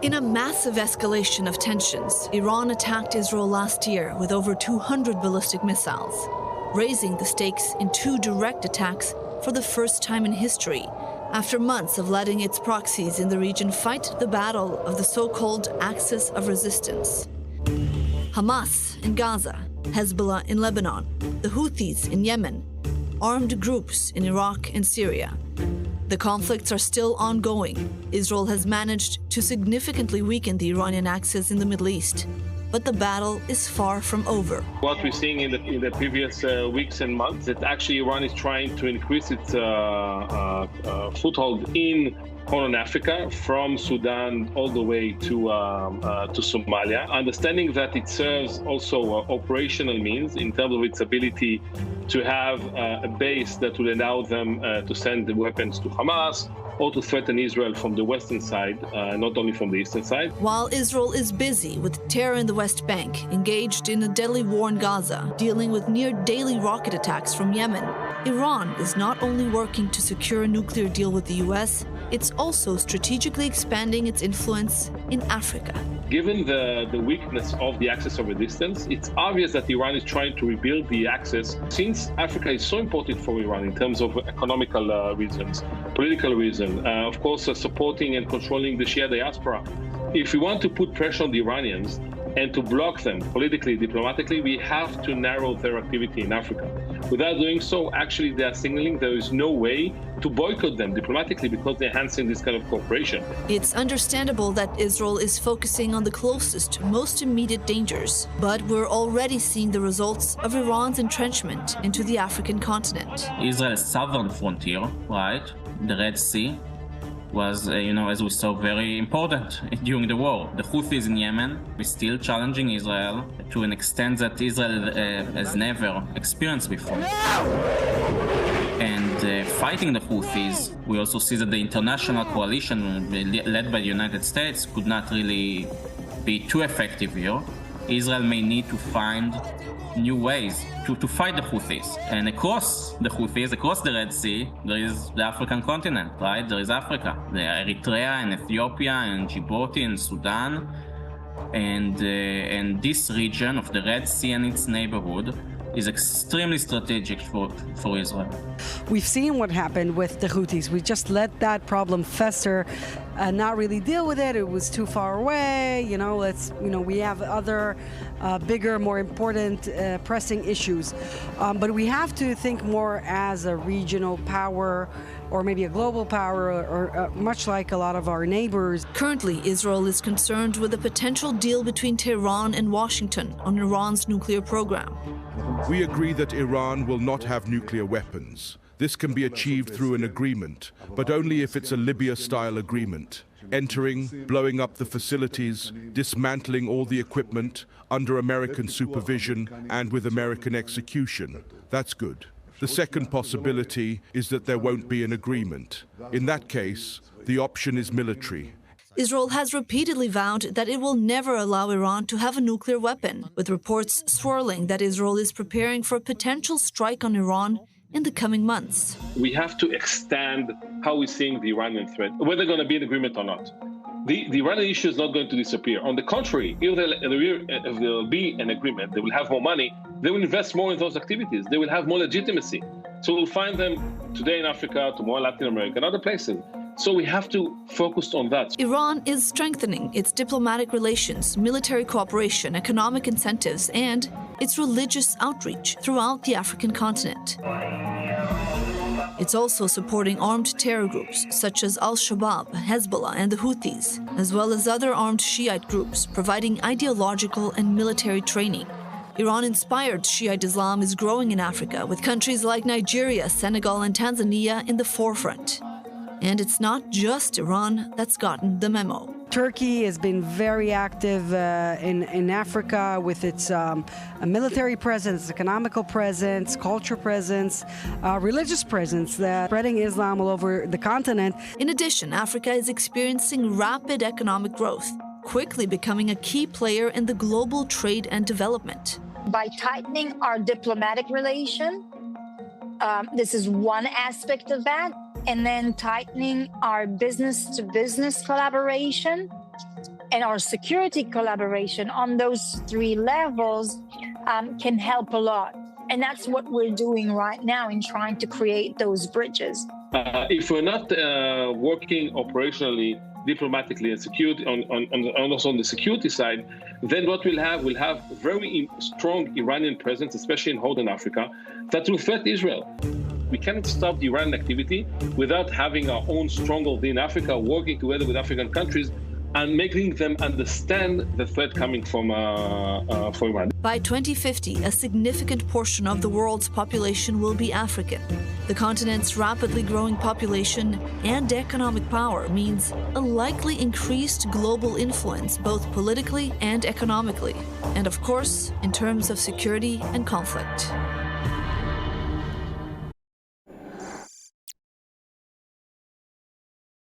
In a massive escalation of tensions, Iran attacked Israel last year with over 200 ballistic missiles, raising the stakes in two direct attacks for the first time in history, after months of letting its proxies in the region fight the battle of the so-called axis of resistance. Hamas in Gaza, Hezbollah in Lebanon, the Houthis in Yemen, armed groups in Iraq and Syria. The conflicts are still ongoing. Israel has managed to significantly weaken the Iranian axis in the Middle East, but the battle is far from over. What we're seeing in the previous weeks and months, that actually Iran is trying to increase its foothold in Horn Africa, from Sudan all the way to Somalia, understanding that it serves also operational means in terms of its ability to have a base that will allow them to send the weapons to Hamas or to threaten Israel from the western side, not only from the eastern side. While Israel is busy with terror in the West Bank, engaged in a deadly war in Gaza, dealing with near-daily rocket attacks from Yemen, Iran is not only working to secure a nuclear deal with the US, it's also strategically expanding its influence in Africa. Given the weakness of the axis of resistance, it's obvious that Iran is trying to rebuild the axis. Since Africa is so important for Iran in terms of economical reasons, political reasons, of course, supporting and controlling the Shia diaspora. If we want to put pressure on the Iranians and to block them politically, diplomatically, we have to narrow their activity in Africa. Without doing so, actually, they are signaling there is no way to boycott them diplomatically because they're enhancing this kind of cooperation. It's understandable that Israel is focusing on the closest, most immediate dangers, but we're already seeing the results of Iran's entrenchment into the African continent. Israel's southern frontier, right, the Red Sea, was, as we saw, very important during the war. The Houthis in Yemen is still challenging Israel to an extent that Israel has never experienced before. And fighting the Houthis, we also see that the international coalition led by the United States could not really be too effective here. Israel may need to find new ways to fight the Houthis. And across the Houthis, across the Red Sea, there is the African continent, right? There is Africa, Eritrea and Ethiopia and Djibouti and Sudan. And this region of the Red Sea and its neighborhood is extremely strategic for Israel. We've seen what happened with the Houthis. We just let that problem fester and not really deal with it. It was too far away. We have other bigger, more important, pressing issues. But we have to think more as a regional power or maybe a global power, or much like a lot of our neighbors. Currently, Israel is concerned with a potential deal between Tehran and Washington on Iran's nuclear program. We agree that Iran will not have nuclear weapons. This can be achieved through an agreement, but only if it's a Libya-style agreement. Entering, blowing up the facilities, dismantling all the equipment under American supervision and with American execution. That's good. The second possibility is that there won't be an agreement. In that case, the option is military. Israel has repeatedly vowed that it will never allow Iran to have a nuclear weapon, with reports swirling that Israel is preparing for a potential strike on Iran in the coming months. We have to extend how we're seeing the Iranian threat, whether there's going to be an agreement or not. The Iranian issue is not going to disappear. On the contrary, if there will be an agreement, they will have more money, they will invest more in those activities, they will have more legitimacy. So we'll find them today in Africa, tomorrow in Latin America, and other places. So we have to focus on that. Iran is strengthening its diplomatic relations, military cooperation, economic incentives, and its religious outreach throughout the African continent. It's also supporting armed terror groups such as Al-Shabaab, Hezbollah, and the Houthis, as well as other armed Shiite groups, providing ideological and military training. Iran-inspired Shiite Islam is growing in Africa, with countries like Nigeria, Senegal, and Tanzania in the forefront. And it's not just Iran that's gotten the memo. Turkey has been very active in Africa with its military presence, economical presence, culture presence, religious presence, spreading Islam all over the continent. In addition, Africa is experiencing rapid economic growth, quickly becoming a key player in the global trade and development. By tightening our diplomatic relation, this is one aspect of that. And then tightening our business-to-business collaboration And our security collaboration on those three levels can help a lot. And that's what we're doing right now in trying to create those bridges. If we're not working operationally, diplomatically, and security also on the security side, then what we'll have very strong Iranian presence, especially in Northern Africa, that will threaten Israel. We cannot stop the Iranian activity without having our own stronghold in Africa, working together with African countries and making them understand the threat coming from Iran. By 2050, a significant portion of the world's population will be African. The continent's rapidly growing population and economic power means a likely increased global influence, both politically and economically, and of course, in terms of security and conflict.